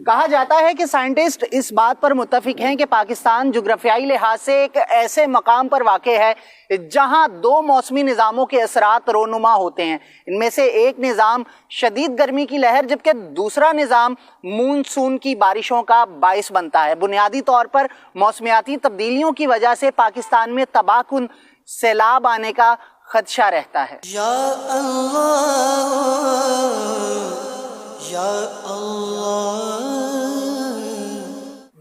کہا جاتا ہے کہ سائنٹسٹ اس بات پر متفق ہیں کہ پاکستان جغرافیائی لحاظ سے ایک ایسے مقام پر واقع ہے جہاں دو موسمی نظاموں کے اثرات رونما ہوتے ہیں۔ ان میں سے ایک نظام شدید گرمی کی لہر جبکہ دوسرا نظام مونسون کی بارشوں کا باعث بنتا ہے۔ بنیادی طور پر موسمیاتی تبدیلیوں کی وجہ سے پاکستان میں تباہ کن سیلاب آنے کا خدشہ رہتا ہے۔ یا اللہ یا اللہ۔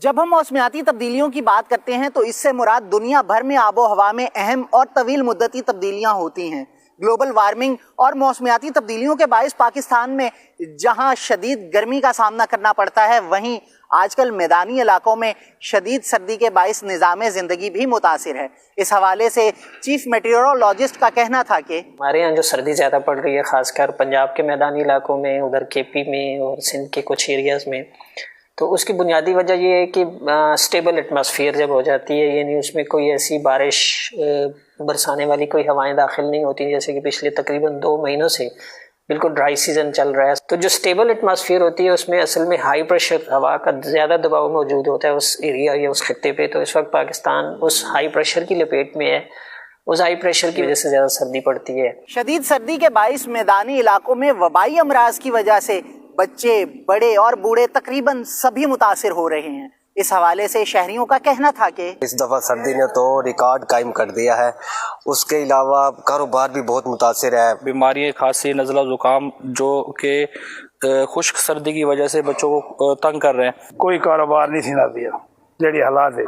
جب ہم موسمیاتی تبدیلیوں کی بات کرتے ہیں تو اس سے مراد دنیا بھر میں آب و ہوا میں اہم اور طویل مدتی تبدیلیاں ہوتی ہیں۔ گلوبل وارمنگ اور موسمیاتی تبدیلیوں کے باعث پاکستان میں جہاں شدید گرمی کا سامنا کرنا پڑتا ہے، وہیں آج کل میدانی علاقوں میں شدید سردی کے باعث نظام زندگی بھی متاثر ہے۔ اس حوالے سے چیف میٹیورولوجسٹ کا کہنا تھا کہ ہمارے یہاں جو سردی زیادہ پڑ رہی ہے، خاص کر پنجاب کے میدانی علاقوں میں، ادھر کے پی میں اور سندھ کے کچھ ایریاز میں، تو اس کی بنیادی وجہ یہ ہے کہ اسٹیبل ایٹماسفیئر جب ہو جاتی ہے، یعنی اس میں کوئی ایسی بارش برسانے والی کوئی ہوائیں داخل نہیں ہوتی، جیسے کہ پچھلے تقریباً 2 مہینوں سے بالکل ڈرائی سیزن چل رہا ہے۔ تو جو اسٹیبل ایٹماسفیئر ہوتی ہے اس میں اصل میں ہائی پریشر ہوا کا زیادہ دباؤ موجود ہوتا ہے اس ایریا یا اس خطے پہ، تو اس وقت پاکستان اس ہائی پریشر کی لپیٹ میں ہے، اس ہائی پریشر کی وجہ سے زیادہ سردی پڑتی ہے۔ شدید سردی کے باعث میدانی علاقوں میں وبائی امراض کی وجہ سے بچے، بڑے اور بوڑھے تقریباً سبھی متاثر ہو رہے ہیں۔ اس حوالے سے شہریوں کا کہنا تھا کہ اس دفعہ سردی نے تو ریکارڈ قائم کر دیا ہے، اس کے علاوہ کاروبار بھی بہت متاثر ہے۔ بیماری کھانسی، نزلہ زکام جو کہ خشک سردی کی وجہ سے بچوں کو تنگ کر رہے ہیں۔ کوئی کاروبار نہیں تھی نہ دیا جڑی حالات ہے،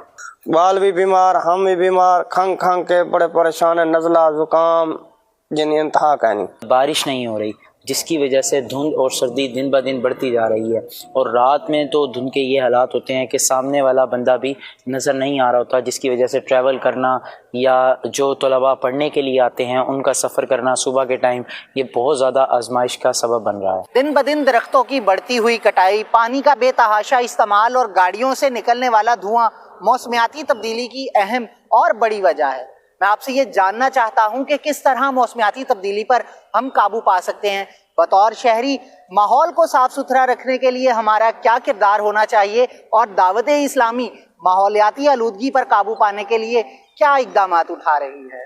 بال بھی بیمار، ہم بھی بیمار، کھنگ کھنگ کے بڑے پریشان ہیں، نزلہ زکام جنہیں انتہا کا نہیں۔ بارش نہیں ہو رہی جس کی وجہ سے دھند اور سردی دن بہ دن بڑھتی جا رہی ہے، اور رات میں تو دھند کے یہ حالات ہوتے ہیں کہ سامنے والا بندہ بھی نظر نہیں آ رہا ہوتا، جس کی وجہ سے ٹریول کرنا یا جو طلباء پڑھنے کے لیے آتے ہیں ان کا سفر کرنا صبح کے ٹائم یہ بہت زیادہ آزمائش کا سبب بن رہا ہے۔ دن بدن درختوں کی بڑھتی ہوئی کٹائی، پانی کا بے تحاشا استعمال اور گاڑیوں سے نکلنے والا دھواں موسمیاتی تبدیلی کی اہم اور بڑی وجہ ہے۔ میں آپ سے یہ جاننا چاہتا ہوں کہ کس طرح موسمیاتی تبدیلی پر ہم قابو پا سکتے ہیں۔ بطور شہری ماحول کو صاف ستھرا رکھنے کے لیے ہمارا کیا کردار ہونا چاہیے، اور دعوت اسلامی ماحولیاتی آلودگی پر قابو پانے کے لیے کیا اقدامات اٹھا رہی ہے؟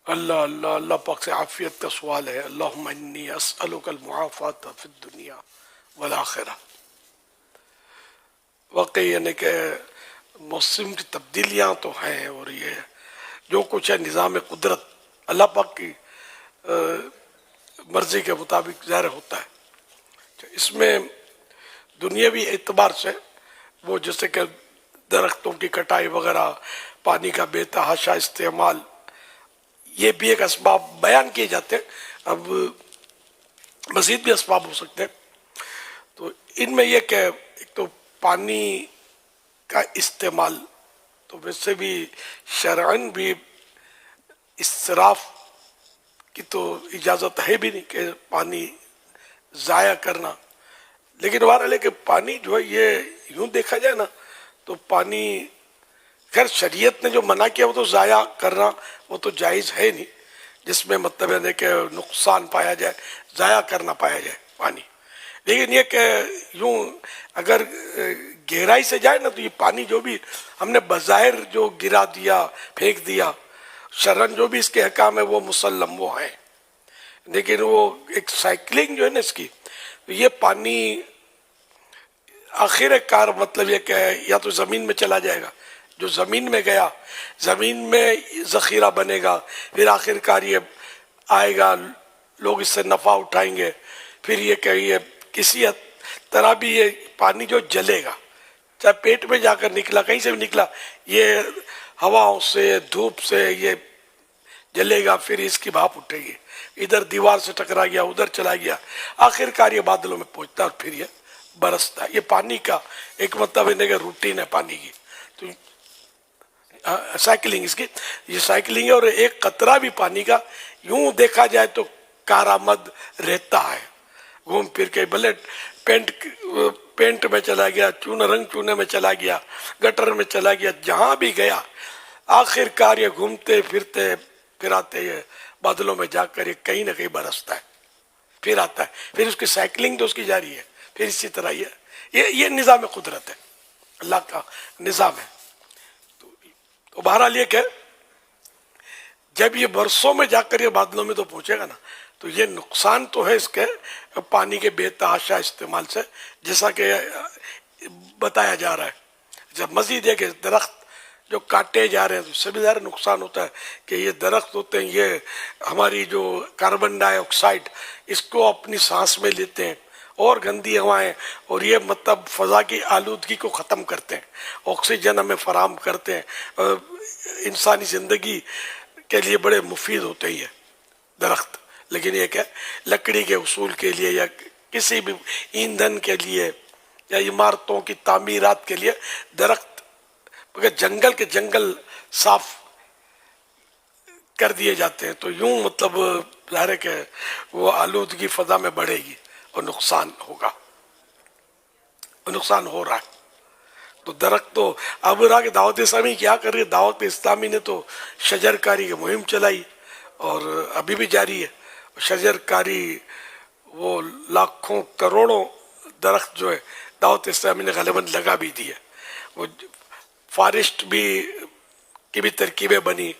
اللہ اللہ اللہ پاک سے عافیت کا سوال ہے۔ اللہم انی اسألک المعافات فی الدنیا والآخرہ۔ واقعی یعنی کہ موسم کی تبدیلیاں تو ہیں، اور یہ جو کچھ ہے نظام قدرت اللہ پاک کی مرضی کے مطابق ظاہر ہوتا ہے۔ اس میں دنیاوی اعتبار سے وہ جیسے کہ درختوں کی کٹائی وغیرہ، پانی کا بے تحاشا استعمال، یہ بھی ایک اسباب بیان کیے جاتے ہیں، اب مزید بھی اسباب ہو سکتے ہیں۔ تو ان میں یہ کہ ایک تو پانی کا استعمال تو ویسے بھی شرعاً بھی اسراف کی تو اجازت ہے بھی نہیں کہ پانی ضائع کرنا، لیکن بہرحال ہے کہ پانی جو ہے یہ یوں دیکھا جائے نا تو پانی خیر شریعت نے جو منع کیا وہ تو ضائع کرنا وہ تو جائز ہے نہیں، جس میں مطلب ہے کہ نقصان پایا جائے، ضائع کرنا پایا جائے پانی، لیکن یہ کہ یوں اگر گہرائی سے جائے نا تو یہ پانی جو بھی ہم نے بظاہر جو گرا دیا، پھینک دیا، شرعاً جو بھی اس کے احکام ہے وہ مسلم وہ ہیں، لیکن وہ ایک سائیکلنگ جو ہے نا اس کی، یہ پانی آخر کار مطلب یہ کہ یا تو زمین میں چلا جائے گا، جو زمین میں گیا زمین میں ذخیرہ بنے گا، پھر آخر کار یہ آئے گا، لوگ اس سے نفع اٹھائیں گے، پھر یہ کہ یہ کسی طرح بھی یہ پانی جو جلے گا، چاہے پیٹ میں جا کر نکلا، کہیں سے بھی نکلا، یہ ہواؤں سے دھوپ سے یہ جلے گا، پھر اس کی بھاپ اٹھے گی، ادھر دیوار سے ٹکرا گیا، ادھر چلا گیا، آخر کار یہ بادلوں میں پہنچتا اور پھر یہ برستا۔ یہ پانی کا ایک مطلب ہے کہ روٹین ہے پانی کی، تو سائیکلنگ اس کی یہ سائیکلنگ ہے، اور ایک قطرہ بھی پانی کا یوں دیکھا جائے تو کارآمد رہتا ہے، گھوم پھر کے بھلے پینٹ میں چلا گیا، رنگ چونے میں چلا گیا، گٹر میں چلا گیا، جہاں بھی گیا آخر کار یہ گھومتے پھراتے یہ بادلوں میں جا کر یہ کہیں نہ کہیں برستا ہے، پھر آتا ہے، پھر اس کی سائیکلنگ تو اس کی جاری ہے، پھر اسی طرح یہ نظام قدرت ہے، اللہ کا نظام ہے۔ تو بہرحال یہ کہ جب یہ برسوں میں جا کر یہ بادلوں میں تو پہنچے گا نا، تو یہ نقصان تو ہے اس کے پانی کے بے تحاشا استعمال سے، جیسا کہ بتایا جا رہا ہے۔ جب مزید ہے کہ درخت جو کاٹے جا رہے ہیں تو اس سے بھی زیادہ نقصان ہوتا ہے کہ یہ درخت ہوتے ہیں، یہ ہماری جو کاربن ڈائی آکسائڈ اس کو اپنی سانس میں لیتے ہیں اور گندی ہوائیں، اور یہ مطلب فضا کی آلودگی کو ختم کرتے ہیں، آکسیجن ہمیں فراہم کرتے ہیں، انسانی زندگی کے لیے بڑے مفید ہوتے ہی ہیں درخت۔ لیکن یہ کہ لکڑی کے حصول کے لیے یا کسی بھی ایندھن کے لیے یا عمارتوں کی تعمیرات کے لیے درخت، مگر جنگل کے جنگل صاف کر دیے جاتے ہیں، تو یوں مطلب ظاہر ہے کہ وہ آلودگی فضا میں بڑھے گی اور نقصان ہوگا، اور نقصان ہو رہا ہے۔ تو درخت تو اب رہا کہ دعوت اسلامی کیا کر رہی ہے، دعوت اسلامی نے تو شجر کاری کی مہم چلائی اور ابھی بھی جاری ہے۔ شجر کاری وہ لاکھوں کروڑوں درخت جو ہے دعوت اسلامی نے غالباً لگا بھی دی ہے، وہ فارسٹ بھی کی بھی ترکیبیں بنی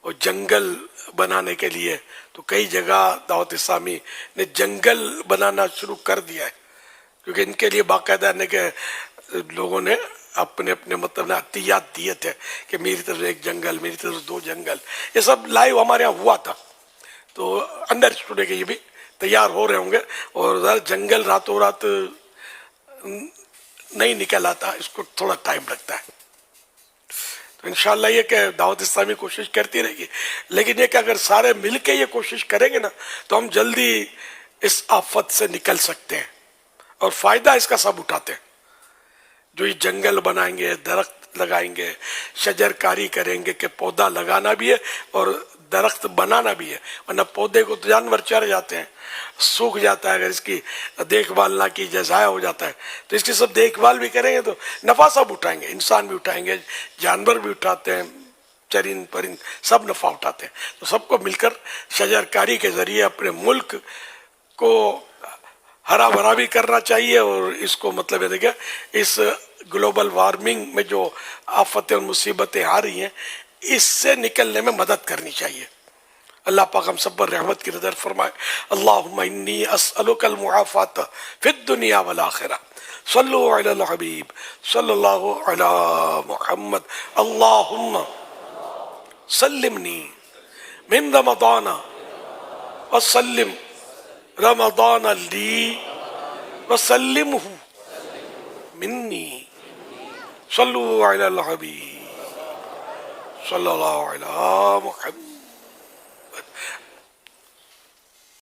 اور جنگل بنانے کے لیے، تو کئی جگہ دعوت اسلامی نے جنگل بنانا شروع کر دیا ہے، کیونکہ ان کے لیے باقاعدہ نے کہ لوگوں نے اپنے اپنے مطلب عطیات دیے تھے کہ میری طرف ایک جنگل، میری طرف 2 جنگل، یہ سب لائیو ہمارے یہاں ہوا تھا۔ تو انڈر اسٹوڈے کے یہ بھی تیار ہو رہے ہوں گے، اور جنگل راتوں رات نہیں نکل آتا، اس کو تھوڑا ٹائم لگتا ہے۔ تو انشاءاللہ یہ کہ دعوت اسلامی کوشش کرتی رہے گی، لیکن یہ کہ اگر سارے مل کے یہ کوشش کریں گے نا تو ہم جلدی اس آفت سے نکل سکتے ہیں، اور فائدہ اس کا سب اٹھاتے ہیں۔ جو یہ جنگل بنائیں گے، درخت لگائیں گے، شجر کاری کریں گے کہ پودا لگانا بھی ہے اور درخت بنانا بھی ہے، ورنہ پودے کو تو جانور چر جاتے ہیں، سوکھ جاتا ہے اگر اس کی دیکھ بھال نہ کی جائے، ضائع ہو جاتا ہے۔ تو اس کی سب دیکھ بھال بھی کریں گے تو نفع سب اٹھائیں گے، انسان بھی اٹھائیں گے، جانور بھی اٹھاتے ہیں، چرند پرند سب نفع اٹھاتے ہیں۔ تو سب کو مل کر شجر کاری کے ذریعے اپنے ملک کو ہرا بھرا بھی کرنا چاہیے، اور اس کو مطلب ہے کہ اس گلوبل وارمنگ میں جو آفتیں اور مصیبتیں آ رہی ہیں اس سے نکلنے میں مدد کرنی چاہیے۔ اللہ پاک ہم سب پر رحمت کی نظر فرمائے۔ اللہم انی اسألک المعافات فی الدنیا والآخرہ، صلو علی الحبیب صلی اللہ علی محمد، اللہم سلمنی من رمضان وسلم رمضان لی وسلمہ منی، صلو علی الحبیب صلی اللہ علی محمد۔